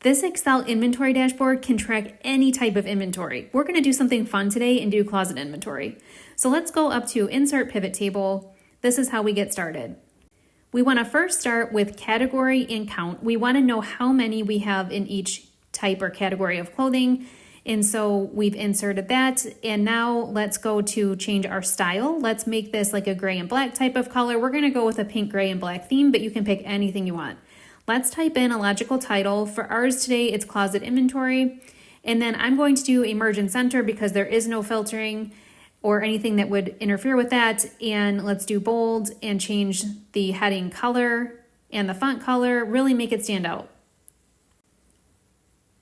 This Excel inventory dashboard can track any type of inventory. We're going to do something fun today and do closet inventory. So let's go up to Insert Pivot Table. This is how we get started. We want to first start with category and count. We want to know how many we have in each type or category of clothing. And so we've inserted that. And now let's go to change our style. Let's make this like a gray and black type of color. We're going to go with a pink, gray, and black theme, but you can pick anything you want. Let's type in a logical title. For ours today, it's closet inventory. And then I'm going to do a merge and center because there is no filtering or anything that would interfere with that. And let's do bold and change the heading color and the font color, really make it stand out.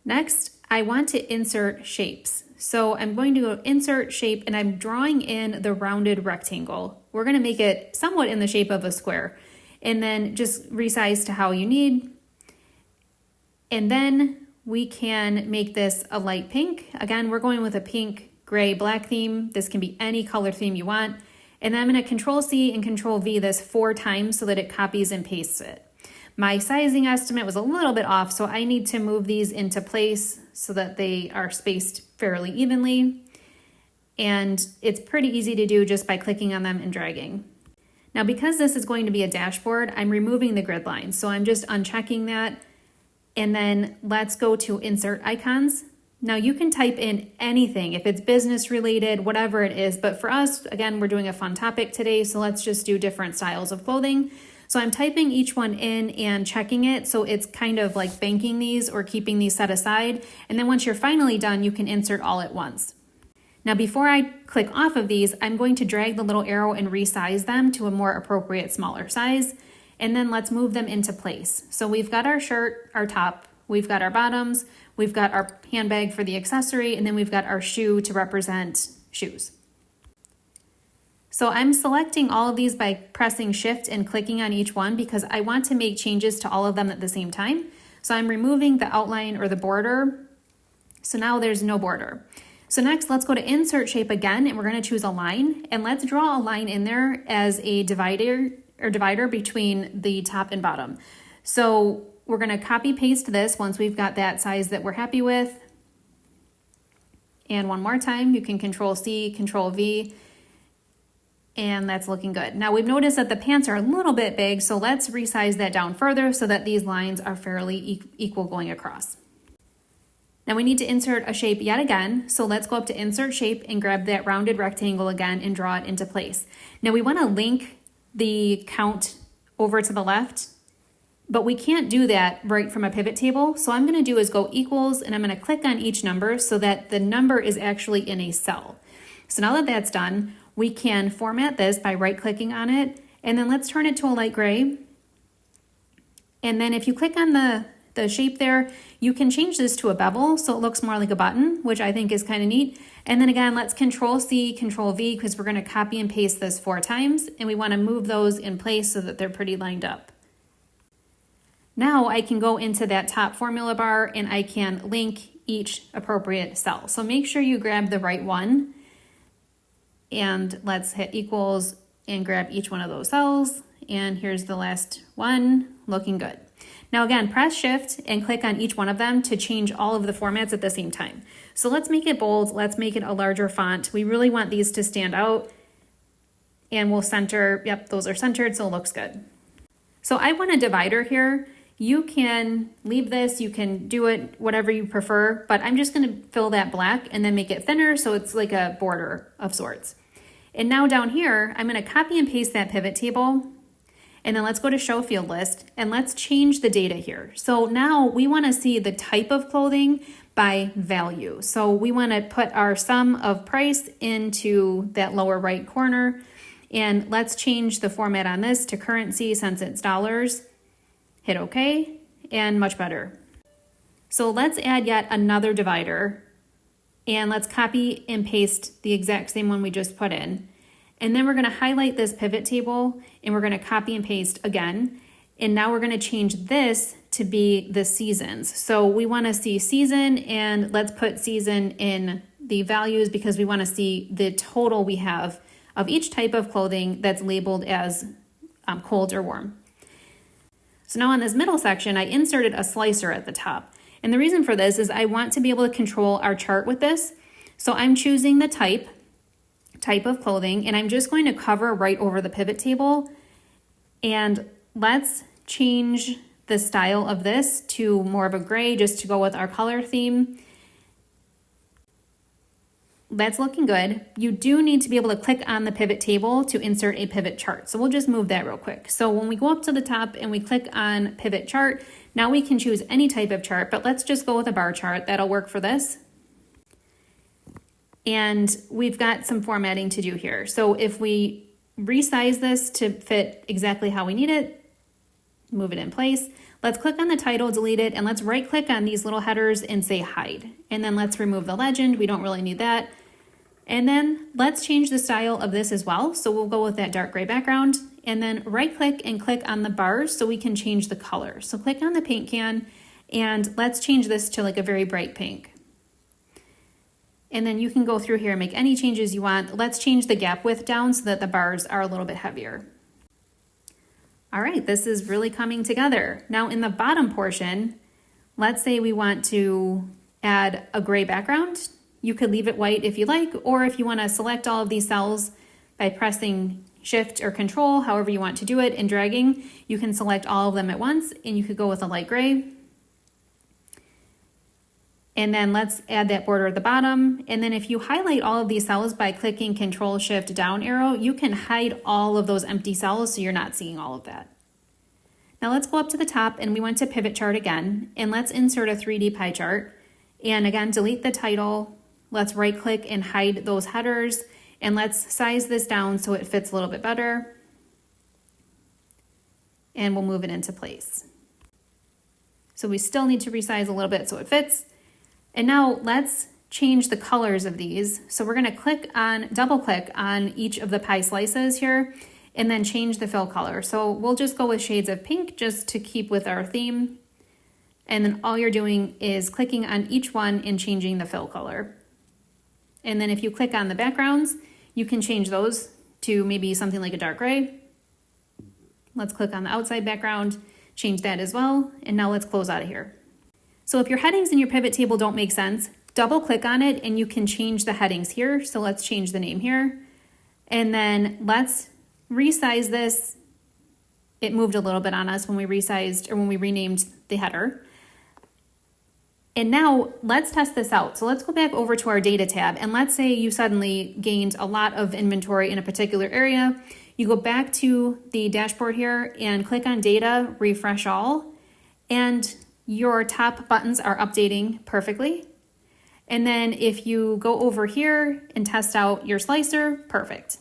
Next, I want to insert shapes. So I'm going to go insert shape and I'm drawing in the rounded rectangle. We're going to make it somewhat in the shape of a square and then just resize to how you need. And then we can make this a light pink. Again, we're going with a pink, gray, black theme. This can be any color theme you want. And then I'm going to Control C and Control V this 4 times so that it copies and pastes it. My sizing estimate was a little bit off, so I need to move these into place so that they are spaced fairly evenly. And it's pretty easy to do just by clicking on them and dragging. Now, because this is going to be a dashboard, I'm removing the grid lines. So I'm just unchecking that. And then let's go to Insert Icons. Now you can type in anything, if it's business related, whatever it is. But for us, again, we're doing a fun topic today. So let's just do different styles of clothing. So I'm typing each one in and checking it. So it's kind of like banking these or keeping these set aside. And then once you're finally done, you can insert all at once. Now, before I click off of these, I'm going to drag the little arrow and resize them to a more appropriate smaller size. And then let's move them into place. So we've got our shirt, our top, we've got our bottoms, we've got our handbag for the accessory, and then we've got our shoe to represent shoes. So I'm selecting all of these by pressing Shift and clicking on each one because I want to make changes to all of them at the same time. So I'm removing the outline or the border. So now there's no border. So next, let's go to Insert Shape again, and we're going to choose a line. And let's draw a line in there as a divider between the top and bottom. So we're going to copy paste this once we've got that size that we're happy with. And one more time, you can Control C, Control V. And that's looking good. Now we've noticed that the pants are a little bit big, so let's resize that down further so that these lines are fairly equal going across. Now we need to insert a shape yet again, so let's go up to Insert Shape and grab that rounded rectangle again and draw it into place. Now we want to link the count over to the left, but we can't do that right from a pivot table. So I'm going to do is go equals, and I'm going to click on each number so that the number is actually in a cell. So now that that's done, we can format this by right-clicking on it, and then let's turn it to a light gray. And then if you click on the shape there, you can change this to a bevel so it looks more like a button, which I think is kind of neat. And then again, let's Control C, Control V, because we're going to copy and paste this 4 times, and we want to move those in place so that they're pretty lined up. Now I can go into that top formula bar and I can link each appropriate cell. So make sure you grab the right one. And let's hit equals and grab each one of those cells. And here's the last one, looking good. Now again, press Shift and click on each one of them to change all of the formats at the same time. So let's make it bold, let's make it a larger font. We really want these to stand out. And we'll center, yep, those are centered, so it looks good. So I want a divider here. You can leave this, you can do it whatever you prefer, but I'm just going to fill that black and then make it thinner so it's like a border of sorts. And now down here, I'm going to copy and paste that pivot table, and then let's go to Show Field List, and let's change the data here. So now we want to see the type of clothing by value. So we want to put our sum of price into that lower right corner, and let's change the format on this to currency since it's dollars. Hit OK, and much better. So let's add yet another divider, and let's copy and paste the exact same one we just put in. And then we're going to highlight this pivot table, and we're going to copy and paste again. And now we're going to change this to be the seasons. So we want to see season, and let's put season in the values because we want to see the total we have of each type of clothing that's labeled as cold or warm. So now on this middle section, I inserted a slicer at the top. And the reason for this is I want to be able to control our chart with this. So I'm choosing the type of clothing, and I'm just going to cover right over the pivot table. And let's change the style of this to more of a gray, just to go with our color theme. That's looking good. You do need to be able to click on the pivot table to insert a pivot chart. So we'll just move that real quick. So when we go up to the top and we click on pivot chart, now we can choose any type of chart, but let's just go with a bar chart. That'll work for this. And we've got some formatting to do here. So if we resize this to fit exactly how we need it, move it in place. Let's click on the title, delete it, and let's right click on these little headers and say hide. And then let's remove the legend. We don't really need that. And then let's change the style of this as well. So we'll go with that dark gray background, and then right click and click on the bars so we can change the color. So click on the paint can and let's change this to like a very bright pink. And then you can go through here and make any changes you want. Let's change the gap width down so that the bars are a little bit heavier. All right, this is really coming together. Now in the bottom portion, let's say we want to add a gray background. You could leave it white if you like, or if you want to select all of these cells by pressing Shift or Control, however you want to do it, and dragging, you can select all of them at once, and you could go with a light gray. And then let's add that border at the bottom. And then if you highlight all of these cells by clicking Control Shift down arrow, you can hide all of those empty cells so you're not seeing all of that. Now let's go up to the top and we want to pivot chart again, and let's insert a 3D pie chart. And again, delete the title. Let's right click and hide those headers, and let's size this down so it fits a little bit better. And we'll move it into place. So we still need to resize a little bit so it fits. And now let's change the colors of these. So we're going to double click on each of the pie slices here, and then change the fill color. So we'll just go with shades of pink just to keep with our theme. And then all you're doing is clicking on each one and changing the fill color. And then if you click on the backgrounds, you can change those to maybe something like a dark gray. Let's click on the outside background, change that as well. And now let's close out of here. So if your headings in your pivot table don't make sense, double click on it and you can change the headings here. So let's change the name here. And then let's resize this. It moved a little bit on us when we resized or when we renamed the header. And now let's test this out. So let's go back over to our data tab, and let's say you suddenly gained a lot of inventory in a particular area. You go back to the dashboard here and click on data, refresh all, and your top buttons are updating perfectly. And then if you go over here and test out your slicer, perfect.